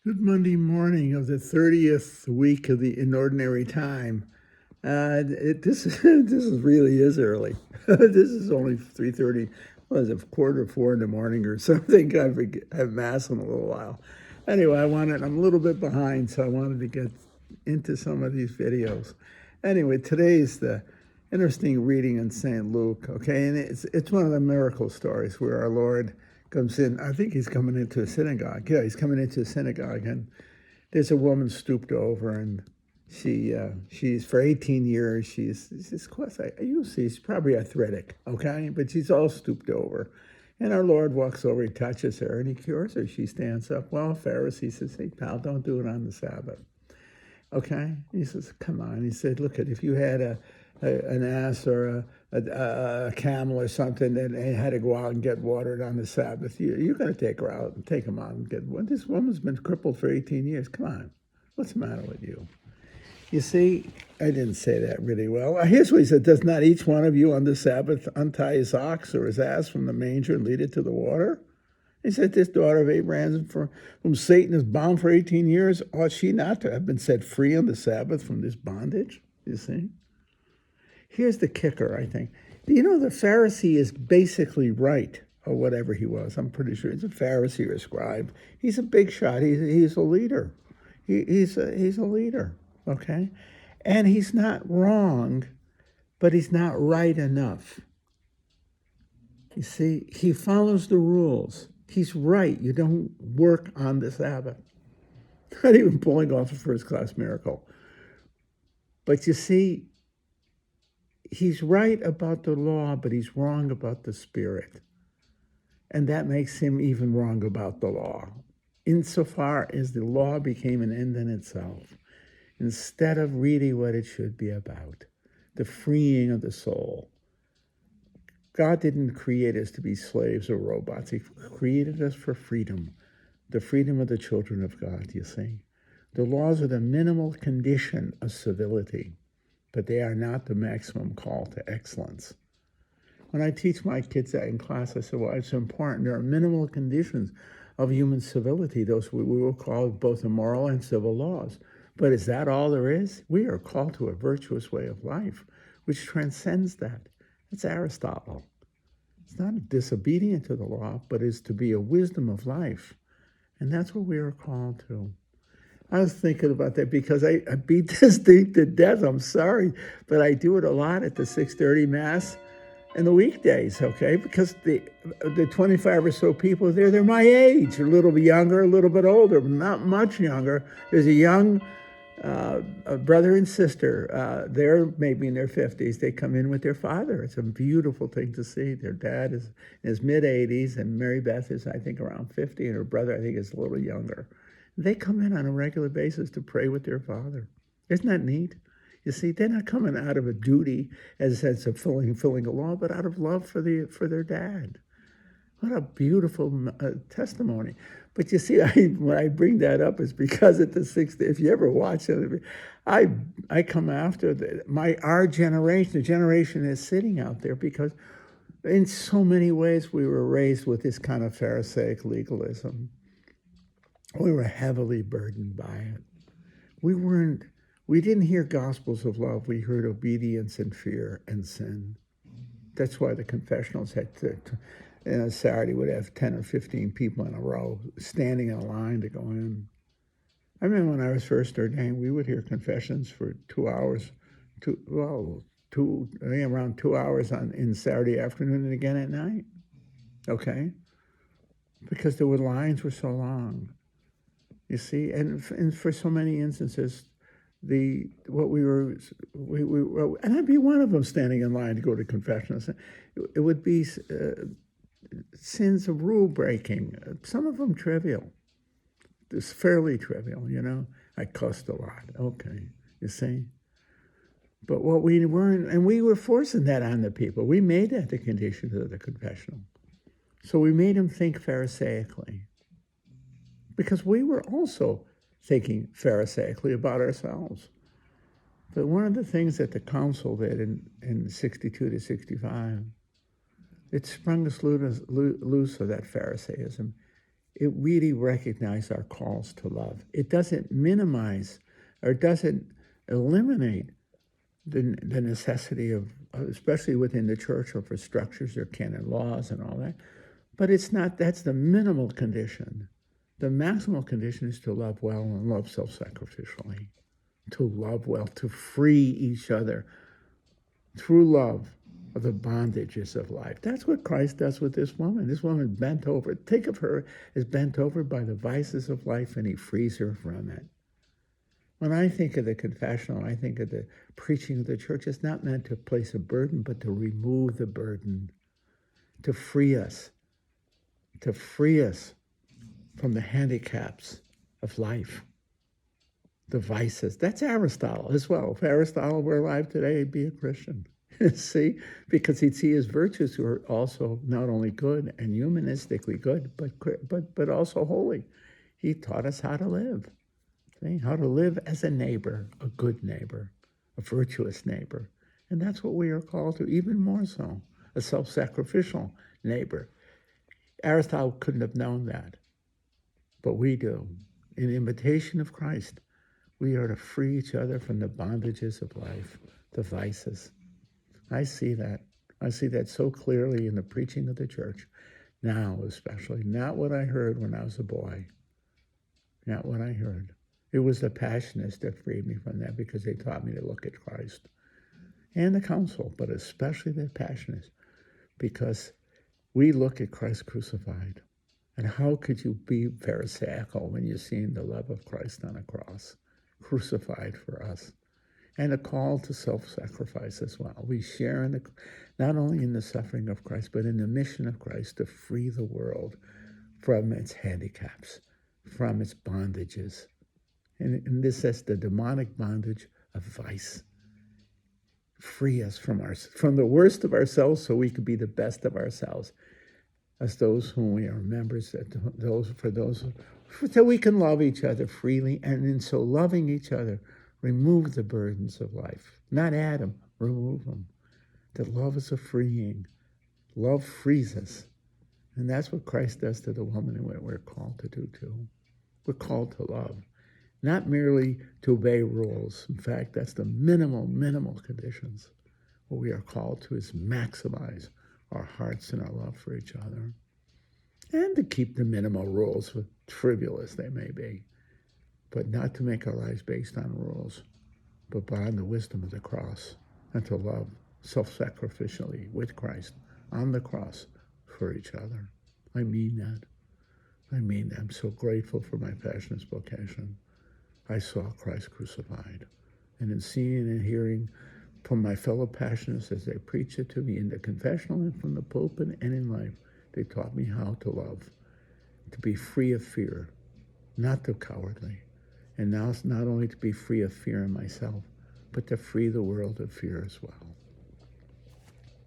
Good Monday morning of the 30th week of the Inordinary Time. This really is early. This is only 3:30. What is it, quarter to 4 in the morning or something? I have mass in a little while. Anyway, I'm a little bit behind, so I wanted to get into some of these videos. Anyway, today's the interesting reading in St. Luke, okay? And it's one of the miracle stories where our Lord comes in. I think he's coming into a synagogue. Yeah, he's coming into a synagogue, and there's a woman stooped over, and she's for 18 years she's quasi, you see, she's probably arthritic, okay, but she's all stooped over, and our Lord walks over, he touches her, and he cures her. She stands up. Well, Pharisee says, "Hey, pal, don't do it on the Sabbath." Okay, he says, "Come on." He said, "Look, at if you had an ass or a camel or something that had to go out and get watered on the Sabbath, you're going to take her out and take him out and get one. This woman's been crippled for 18 years. Come on, what's the matter with you?" You see, I didn't say that really well. Here's what he said: "Does not each one of you on the Sabbath untie his ox or his ass from the manger and lead it to the water?" He said, "This daughter of Abraham, whom Satan is bound for 18 years, ought she not to have been set free on the Sabbath from this bondage?" You see? Here's the kicker, I think. You know, the Pharisee is basically right, or whatever he was. I'm pretty sure he's a Pharisee or a scribe. He's a big shot. He's a leader. He's a leader, okay? And he's not wrong, but he's not right enough. You see, he follows the rules. He's right. You don't work on the Sabbath. Not even pulling off a first-class miracle. But you see, he's right about the law, but he's wrong about the spirit. And that makes him even wrong about the law, insofar as the law became an end in itself, instead of really what it should be about, the freeing of the soul. God didn't create us to be slaves or robots. He created us for freedom, the freedom of the children of God, you see. The laws are the minimal condition of civility, but they are not the maximum call to excellence. When I teach my kids that in class, I say, well, it's important. There are minimal conditions of human civility, those we will call both the moral and civil laws. But is that all there is? We are called to a virtuous way of life, which transcends that. It's Aristotle. It's not disobedient to the law, but is to be a wisdom of life. And that's what we are called to. I was thinking about that because I beat this thing to death. I'm sorry, but I do it a lot at the 6:30 Mass and the weekdays, okay? Because the 25 or so people there, they're my age, a little bit younger, a little bit older, not much younger. There's a young a brother and sister. They're maybe in their 50s. They come in with their father. It's a beautiful thing to see. Their dad is in his mid-80s, and Mary Beth is, I think, around 50, and her brother, I think, is a little younger. They come in on a regular basis to pray with their father. Isn't that neat? You see, they're not coming out of a duty as a sense of fulfilling a law, but out of love for their dad. What a beautiful testimony. But you see, when I bring that up, it's because at the 60th, if you ever watch it, I come after our generation. The generation is sitting out there because in so many ways we were raised with this kind of Pharisaic legalism. We were heavily burdened by it. We didn't hear gospels of love. We heard obedience and fear and sin. That's why the confessionals had Saturday would have 10 or 15 people in a row standing in a line to go in. I remember when I was first ordained, we would hear confessions for 2 hours, around 2 hours in Saturday afternoon and again at night. Okay? Because the lines were so long. You see, and for so many instances, and I'd be one of them standing in line to go to confession. It would be sins of rule breaking, some of them trivial. It's fairly trivial, you know. I cussed a lot, okay, you see. But what we weren't, and we were forcing that on the people. We made that the conditions of the confessional. So we made them think Pharisaically. Because we were also thinking Pharisaically about ourselves. But one of the things that the council did in 62 to 65, it sprung us loose of that Pharisaism. it really recognizes our calls to love. It doesn't minimize or doesn't eliminate the necessity of, especially within the church or for structures or canon laws and all that. But it's not, that's the minimal condition. The maximal condition is to love well and love self-sacrificially, to love well, to free each other through love of the bondages of life. That's what Christ does with this woman. This woman bent over. Think of her as bent over by the vices of life, and he frees her from it. When I think of the confessional, I think of the preaching of the church. It's not meant to place a burden, but to remove the burden, to free us from the handicaps of life, the vices. That's Aristotle as well. If Aristotle were alive today, he'd be a Christian. See? Because he'd see his virtues who are also not only good and humanistically good, but also holy. He taught us how to live. See? How to live as a neighbor, a good neighbor, a virtuous neighbor. And that's what we are called to, even more so, a self-sacrificial neighbor. Aristotle couldn't have known that, but we do. In imitation of Christ, we are to free each other from the bondages of life, the vices. I see that. I see that so clearly in the preaching of the church, now especially. Not what I heard when I was a boy. Not what I heard. It was the Passionists that freed me from that, because they taught me to look at Christ. And the council, but especially the Passionists, because we look at Christ crucified. And how could you be pharisaical when you're seeing the love of Christ on a cross, crucified for us? And a call to self-sacrifice as well. We share in not only in the suffering of Christ, but in the mission of Christ to free the world from its handicaps, from its bondages. And this is the demonic bondage of vice. Free us from the worst of ourselves, so we could be the best of ourselves, as those whom we are members, so we can love each other freely, and in so loving each other, remove the burdens of life. Not add them, remove them. That love is a freeing. Love frees us. And that's what Christ does to the woman, and what we're called to do too. We're called to love, not merely to obey rules. In fact, that's the minimal conditions. What we are called to is maximize our hearts and our love for each other, and to keep the minimal rules, trivial as they may be, but not to make our lives based on rules, but on the wisdom of the cross, and to love self-sacrificially with Christ on the cross for each other. I mean that. I mean that. I'm so grateful for my Passionist vocation. I saw Christ crucified. And in seeing and hearing from my fellow Passionists as they preach it to me in the confessional and from the pulpit and in life, they taught me how to love, to be free of fear, not the cowardly. And now it's not only to be free of fear in myself, but to free the world of fear as well.